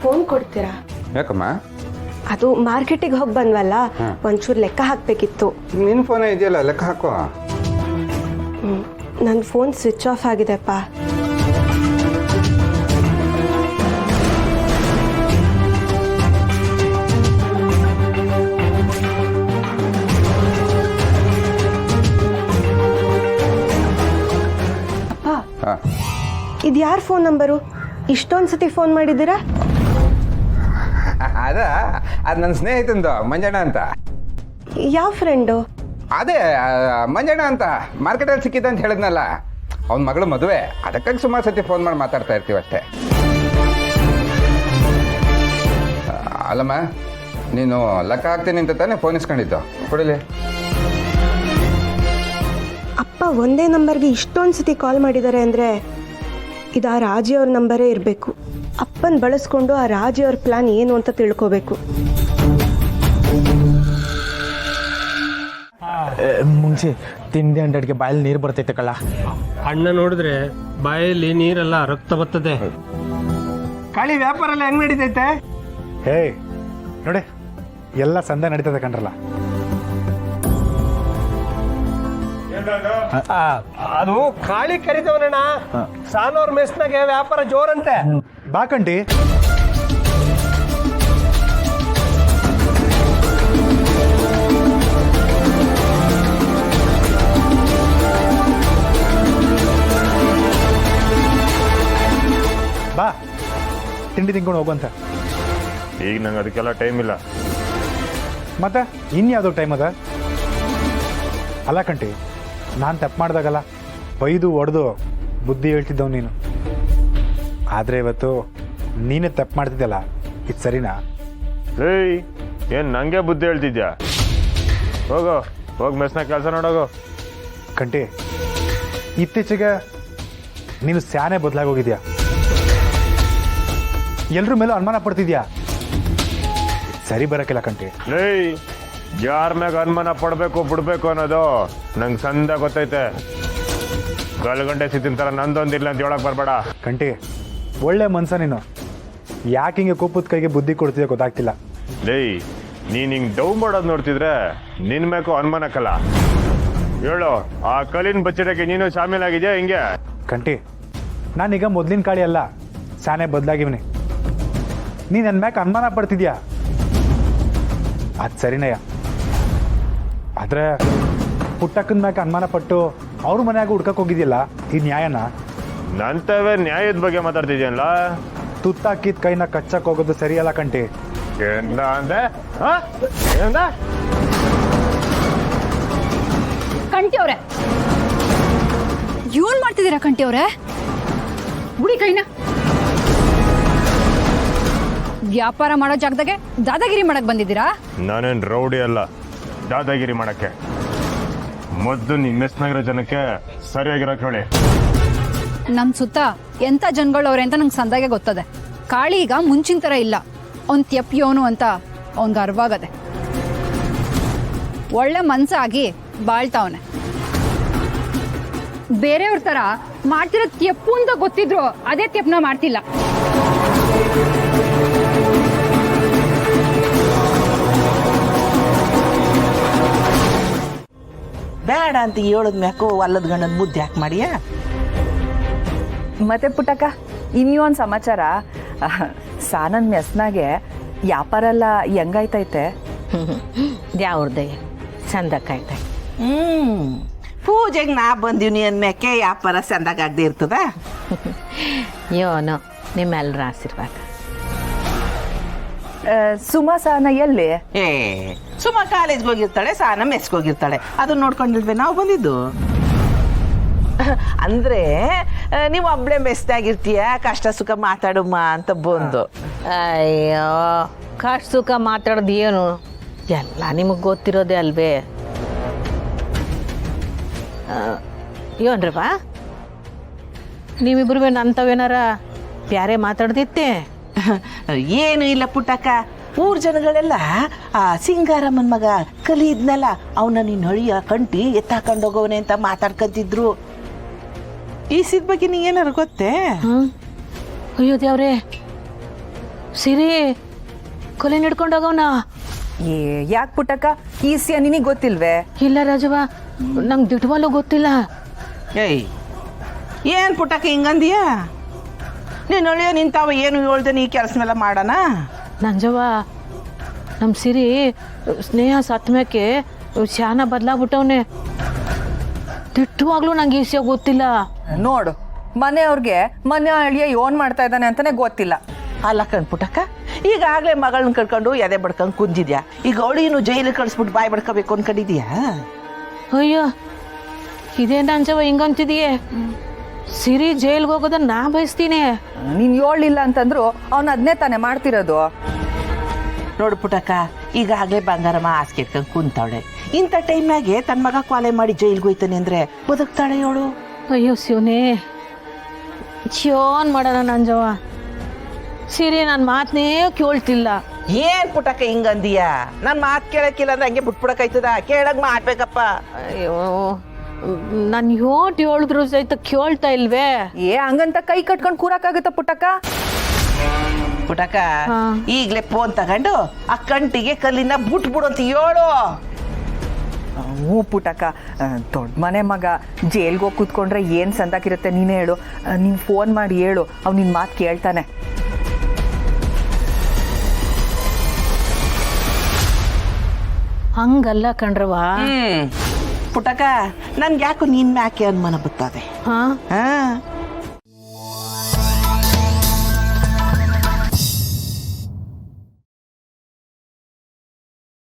Phone ಕೊಡ್ತೀರಾ? ಯಾಕಮ್ಮ? ಅದು ಮಾರ್ಕೆಟಿಗೆ ಹೋಗಿ ಬಂದ್ವಲ್ಲ, ಒಂಚೂರು ಲೆಕ್ಕ ಹಾಕಬೇಕಿತ್ತು. ನಿನ್ನ ಫೋನೇ ಇದೆಯಲ್ಲ, ಲೆಕ್ಕ ಹಾಕೋ. ನನ್ನ ಫೋನ್ ಸ್ವಿಚ್ ಆಫ್ ಆಗಿದೆಪ್ಪ. ಅಪ್ಪ, ಇದು ಯಾರ ಫೋನ್ ನಂಬರು? ಇಷ್ಟೊಂದು ಸತಿ ಫೋನ್ ಮಾಡಿದ್ದೀರಾ? ಅದು ನನ್ನ ಸ್ನೇಹಿತಂದು ಮಂಜಣ್ಣ ಅಂತ. ಯಾವ ಫ್ರೆಂಡು? ಅದೇ ಮಂಜಣ್ಣ ಅಂತ ಮಾರ್ಕೆಟಲ್ಲಿ ಸಿಕ್ಕಿದ್ದ ಅಂತ ಹೇಳಿದ್ನಲ್ಲ, ಅವನ ಮಗಳು ಮದುವೆ, ಅದಕ್ಕಾಗಿ ಸುಮಾರು ಸತಿ ಫೋನ್ ಮಾಡಿ ಮಾತಾಡ್ತಾ ಇರ್ತೀವಿ ಅಷ್ಟೇ. ಅಲ್ಲಮ್ಮ, ನೀನು ಲೆಕ್ಕ ಹಾಕ್ತೀನಿ ಅಂತ ತಾನೇ ಫೋನ್ ಇಸ್ಕೊಂಡಿದ್ದು? ಕೊಡಲಿ. ಅಪ್ಪ ಒಂದೇ ನಂಬರ್ಗೆ ಇಷ್ಟೊಂದು ಸತಿ ಕಾಲ್ ಮಾಡಿದ್ದಾರೆ ಅಂದರೆ ಇದು ಆ ರಾಜಿಯವ್ರ ನಂಬರೇ ಇರಬೇಕು. ಅಪ್ಪನ ಬಳಸ್ಕೊಂಡು ಆ ರಾಜಿಯವ್ರ ಪ್ಲಾನ್ ಏನು ಅಂತ ತಿಳ್ಕೋಬೇಕು. ಮುಂಚೆ ತಿಂಡಿ ಅಂಡಡ್ಗೆ ಬಾಯಲ್ಲಿ ನೀರು ಬರ್ತೈತೆ ಕಳ್ಳ. ಅಣ್ಣ ನೋಡಿದ್ರೆ ಬಾಯಲ್ಲಿ ನೀರೆಲ್ಲ ರಕ್ತ ಬರ್ತದೆ. ಕಾಳಿ ವ್ಯಾಪಾರ ಎಲ್ಲ ಹೆಂಗ್ ನಡೀತೈತೆ? ಹೇ ನೋಡಿ, ಎಲ್ಲ ಸಂದೆ ನಡೀತದೆ ಕಣ್ರಲ್ಲ. ಅದು ಕಾಳಿ ಕರಿತವನಣ್ಣ. ಸಾನೋರ್ ಮೆಸ್ನಾಗೆ ವ್ಯಾಪಾರ ಜೋರಂತೆ. ಬಾಕಂಟಿ ಬಾ, ತಿಂಡಿ ತಿನ್ಕೊಂಡು ಹೋಗುವಂತ. ಈಗ ನಂಗೆ ಅದಕ್ಕೆಲ್ಲ ಟೈಮ್ ಇಲ್ಲ. ಮತ್ತೆ ಇನ್ಯಾವುದೋ ಟೈಮ್ ಅದ? ಅಲ್ಲ ಕಂಟಿ, ನಾನು ತಪ್ಪು ಮಾಡಿದಾಗಲ್ಲ ಬೈದು ಒಡೆದು ಬುದ್ಧಿ ಹೇಳ್ತಿದ್ದವು ನೀನು. ಆದರೆ ಇವತ್ತು ನೀನೇ ತಪ್ಪು ಮಾಡ್ತಿದ್ದಲ್ಲ, ಇದು ಸರಿನಾ? ಏಯ್, ಏನು ನನಗೆ ಬುದ್ಧಿ ಹೇಳ್ತಿದ್ಯಾ? ಹೋಗಿ ಮೆಸ್ನ ಕೆಲಸ ನೋಡೋಗು. ಕಂಟಿ, ಇತ್ತೀಚೆಗೆ ನೀನು ಸ್ಯಾನೆ ಬದಲಾಗೋಗಿದ್ಯಾ. ಎಲ್ರ ಮೇಲೂ ಅನುಮಾನ ಪಡ್ತಿದ್ಯಾ. ಸರಿ ಬರೋಕ್ಕಿಲ್ಲ ಕಂಟಿ. ಏಯ್, ಯಾರ ಮ್ಯಾಗ ಅನುಮಾನ ಪಡಬೇಕು ಬಿಡಬೇಕು ಅನ್ನೋದು ನಂಗೆ ಸಂದ ಗೊತ್ತೈತೆ. ಗಂಟೆ ಸಿತ್ತಿನ ನಂದೊಂದಿಲ್ಲ ಅಂತ ಹೇಳಕ್ ಬರಬೇಡ. ಕಂಟಿ, ಒಳ್ಳೆ ಮನ್ಸ ನೀನು. ಯಾಕೆ ಹಿಂಗೆ ಕೋಪದ ಕೈಗೆ ಬುದ್ಧಿ ಕೊಡ್ತಿದ್ಯೋ ಗೊತ್ತಾಗ್ತಿಲ್ಲ. ಲೇಯ್, ನೀನು ಹಿಂಗೆ ಡೌ ಮಾಡೋದು ನೋಡ್ತಿದ್ರೆ ನಿನ್ನ ಮೇಕೋ ಅನುಮಾನಕ್ಕಲ್ಲ. ಹೇಳು, ಆ ಕಲ್ಲಿನ ಬಚ್ಚಡಕ್ಕೆ ನೀನು ಶಾಮೀಲಾಗಿದ್ಯಾ ಹಿಂಗೆ? ಕಂಟಿ, ನಾನೀಗ ಮೊದಲಿನ ಕಾಳಿ ಅಲ್ಲ, ಸ್ಯಾನೆ ಬದಲಾಗಿವ್ನಿ. ನೀ ನನ್ನ ಮ್ಯಾಕೆ ಅನುಮಾನ ಪಡ್ತಿದ್ಯಾ, ಅದು ಸರಿನಯ್ಯ. ಆದರೆ ಪುಟ್ಟಕ್ಕನ ಮ್ಯಾಕೆ ಅನುಮಾನ ಪಟ್ಟು ಅವ್ರ ಮನ್ಯಾಗ ಹುಡ್ಕಕ್ಕೆ ಹೋಗಿದ್ಯಲ್ಲ, ಈ ನ್ಯಾಯನ? ನಂತವೇ ನ್ಯಾಯದ ಬಗ್ಗೆ ಮಾತಾಡ್ತಿದ್ಯಲ್ಲ. ತುತ್ತಾಕಿದ ಕೈನ ಕಚ್ಚಕ್ಕೆ ಹೋಗೋದು ಸರಿಯಲ್ಲ ಕಂಟಿ. ಎಂದ ಅಂದೆ? ಎಂದ? ಕಂಟಿ ಅವ್ರೆ, ಏನ್ ಮಾಡ್ತಿದ್ದೀರಾ ಕಂಟಿ ಅವ್ರೆ? ಹುಡಿ ಕೈನ. ವ್ಯಾಪಾರ ಮಾಡೋ ಜಾಗದಾಗೆ ದಾದಾಗಿರಿ ಮಾಡಕ್ ಬಂದಿದ್ದೀರಾ? ನಾನೇನ್ ರೌಡಿ ಅಲ್ಲ ದಾದಾಗಿರಿ ಮಾಡಕ್ಕೆ. ಮೊದಲು ನಿಮ್ಮ ಮೆಸ್ನಗರ ಜನಕ್ಕೆ ಸರಿಯಾಗಿರೋಕೆ ಹೇಳಿ. ನಮ್ ಸುತ್ತ ಎಂತ ಜನಗಳವ್ರೆ ಅಂತ ನಂಗೆ ಸಂದಾಗೆ ಗೊತ್ತದೆ. ಕಾಳಿ ಈಗ ಮುಂಚಿನ ತರ ಇಲ್ಲ. ಅವ್ನ್ ತ್ಯಪ್ಯೋನು ಅಂತ ಅವನ್ಗೆ ಅರ್ವಾಗದೆ. ಒಳ್ಳೆ ಮನ್ಸಾಗಿ ಬಾಳ್ತಾವನೆ. ಬೇರೆಯವ್ರ ತರ ಮಾಡ್ತಿರೋ ತ್ಯಪ್ಪು ಅಂತ ಗೊತ್ತಿದ್ರು ಅದೇ ತ್ಯಪ್ನ ಮಾಡ್ತಿಲ್ಲ. ಬೇಡ ಅಂತ ಹೇಳದ್ ಮ್ಯಾಕು ಅಲ್ಲದ ಗಂಡನ ಮುದ್ದೆ ಯಾಕೆ ಮಾಡಿಯ? ಮತ್ತೆ ಪುಟ್ಟಕ್ಕ, ಇನ್ನೊಂದು ಸಮಾಚಾರ. ಸಾನನ್ ಮೆಸ್ನಾಗೆ ವ್ಯಾಪಾರ ಎಲ್ಲ ಹೆಂಗಾಯ್ತೈತೆ? ಯಾವ್ರದೇ ಚಂದಕ್ಕಾಯ್ತ. ಪೂಜೆಗೆ ನಾ ಬಂದೀನಿ ಅಂದ್ಮ್ಯಾಕೆ ವ್ಯಾಪಾರ ಚಂದಾಗದೆ ಇರ್ತದ. ಯೋನು ನಿಮ್ಮೆಲ್ಲರ ಆಶೀರ್ವಾದ. ಸುಮಾ ಸಾನ ಎಲ್ಲಿ? ಏ, ಸುಮ್ಮ ಕಾಲೇಜ್ಗೆ ಹೋಗಿರ್ತಾಳೆ, ಸಾನ ಮೆಸ್ಗೆ ಹೋಗಿರ್ತಾಳೆ. ಅದನ್ನ ನೋಡ್ಕೊಂಡಿಲ್ವೇ ನಾವು ಬಂದಿದ್ದು? ಅಂದ್ರೆ ನೀವು ಒಬ್ಳೆ ಮೆಸ್ದಾಗಿರ್ತೀಯ, ಕಷ್ಟ ಸುಖ ಮಾತಾಡಮ್ಮ ಅಂತ ಬಂದು. ಅಯ್ಯೋ, ಕಷ್ಟ ಸುಖ ಮಾತಾಡೋದು ಏನು? ಎಲ್ಲ ನಿಮಗೆ ಗೊತ್ತಿರೋದೇ ಅಲ್ವೇ? ಏನ್ರಪ್ಪ, ನೀವಿಬ್ರು ಅಂಥವೇನಾರ ಬ್ಯಾರೆ ಮಾತಾಡ್ದಿತ್ತೆ? ಏನು ಇಲ್ಲ ಪುಟ್ಟಕ್ಕ, ಊರ್ ಜನಗಳೆಲ್ಲ ಆ ಸಿಂಗಾರಮ್ಮನ ಮಗ ಕಲಿದ್ನಲ್ಲ, ಅವನ ನೀನ್ ಹಳಿಯ ಕಂಟಿ ಎತ್ತಾಕೊಂಡೋಗವನೆ ಅಂತ ಮಾತಾಡ್ಕಂತಿದ್ರು. ಈ ಸಿದ್ ಬಗ್ಗೆ ನೀ ಏನಾರು ಗೊತ್ತೇ? ಅಯ್ಯೋ ದೇವ್ರೆ, ಸಿರಿ ಕೊಲೆ ಹಿಡ್ಕೊಂಡೋಗವನ. ಯಾಕೆ ಪುಟ್ಟಕ್ಕ ಈ ವಿಷಯ ನಿನಗೆ ಗೊತ್ತಿಲ್ವೇ? ಇಲ್ಲ ರಾಜವ್ವ, ನಂಗೆ ದಿಟ್ವಾಲು ಗೊತ್ತಿಲ್ಲ. ಏಯ್ ಏನು ಪುಟ್ಟಕ್ಕ ಹಿಂಗಂದಿಯ? ನೀನು ಒಳ್ಳೆಯ ನಿಂತಾವ ಏನು ಹೇಳ್ದೆ ನೀ ಕೆಲಸ ಮೇಲೆ ಮಾಡೋಣ. ನಂಜವ್ವ, ನಮ್ಮ ಸಿರಿ ಸ್ನೇಹ ಸತ್ತ ಮ್ಯಾಕೆ ಶಾನ ಬದಲಾಗ್ಬಿಟ್ಟವನೆ. ದಿಟ್ಟವಾಗ್ಲೂ ನಂಗೆ ಈ ವಿಷಯ ಗೊತ್ತಿಲ್ಲ. ನೋಡು, ಮನೆಯವ್ರಿಗೆ ಮನೆ ಅಳಿಯ ಏನ್ ಮಾಡ್ತಾ ಇದ್ದಾನೆ ಅಂತಾನೆ ಗೊತ್ತಿಲ್ಲ. ಅಲ್ಲ ಕಣ್ ಪುಟ್ಟಕ್ಕ, ಈಗಾಗಲೇ ಮಗಳನ್ನ ಕಳ್ಕೊಂಡು ಎದೆ ಬಡ್ಕೊಂಡು ಕುಂದಿದ್ಯಾ. ಈಗ ಅವಳಿನು ಜೈಲಿಗೆ ಕಳಿಸ್ಬಿಟ್ಟು ಬಾಯಿ ಬಡ್ಕೋಬೇಕು ಅನ್ಕೊಂಡಿದ್ಯಾ? ಅಯ್ಯೋ, ಇದೇ ನಂಜವ್ವ ಹಿಂಗಂತಿದೀಯೇ? ಸಿರಿ ಜೈಲ್ಗೆ ಹೋಗೋದನ್ನ ನಾ ಬಯಸ್ತೀನಿ. ನೀನ್ ಹೇಳಿಲ್ಲ ಅಂತಂದ್ರು ಅವ್ನ ಅದನ್ನೇ ತಾನೇ ಮಾಡ್ತಿರೋದು. ನೋಡು ಪುಟ್ಟಕ್ಕ, ಈಗಾಗಲೇ ಬಂಗಾರಮ್ಮ ಹಾಸಿಗೆ ಇಟ್ಕೊಂಡು ಕುಂತವಳೆ. ಇಂಥ ಟೈಮ್ನಾಗೆ ತನ್ನ ಮಗ ಕ್ವಾಲೆ ಮಾಡಿ ಜೈಲ್ಗೆ ಹೋಯ್ತಾನೆ ಅಂದ್ರೆ ಬದುಕ್ತಾಳೆ ಅವಳು? ಅಯ್ಯೋ ಶಿವನೇ, ಚೋನ್ ಮಾಡೋಣ ನಂಜವ್ವ. ಸಿರಿ ನನ್ನ ಮಾತನ್ನೇ ಕೇಳ್ತಿಲ್ಲ. ಏನ್ ಪುಟ್ಟಕ್ಕ ಹಿಂಗಂದಿಯ? ನನ್ನ ಮಾತು ಕೇಳಕ್ಕಿಲ್ಲ ಅಂದ್ರೆ ಹಂಗೆ ಬಿಟ್ಬಿಡಕಾಯ್ತದ? ಕೇಳಕ್ ಮಾಡ್ಬೇಕಪ್ಪ. ಅಯ್ಯೋ, ನಾನು ಯೋಟ್ ಹೇಳಿದ್ರು ಸಹಿತ ಕೇಳ್ತಾ ಇಲ್ವೇ? ಹಂಗಂತ ಕೈ ಕಟ್ಕೊಂಡು ಕೂರಕ್ಕಾಗತ್ತ ಪುಟ್ಟಕ್ಕ? ಪುಟ್ಟಕ್ಕ, ಈಗ್ಲೇ ಫೋನ್ ತಗೊಂಡು ಆ ಕಂಟಿಗೆ ಕಲ್ಲಿನ ಬಿಟ್ಬಿಡು ಅಂತ ಹೇಳು. ಹ್ಞೂ ಪುಟ್ಟಕ್ಕ, ದೊಡ್ಡ ಮನೆ ಮಗ ಜೈಲ್ಗೆ ಹೋಗಿ ಕೂತ್ಕೊಂಡ್ರೆ ಏನು ಸಂದಾಕಿರುತ್ತೆ ನೀನೇ ಹೇಳು. ನೀನು ಫೋನ್ ಮಾಡಿ ಹೇಳು, ಅವ್ನು ನಿನ್ನ ಮಾತು ಕೇಳ್ತಾನೆ. ಹಂಗಲ್ಲ ಕಣ್ರವ. ಪುಟ್ಟಕ್ಕ, ನನ್ಗೆ ಯಾಕೋ ನಿನ್ ಮ್ಯಾಕೆ ಅನುಮಾನ ಬರ್ತದೆ. ಹಾ ಹಾ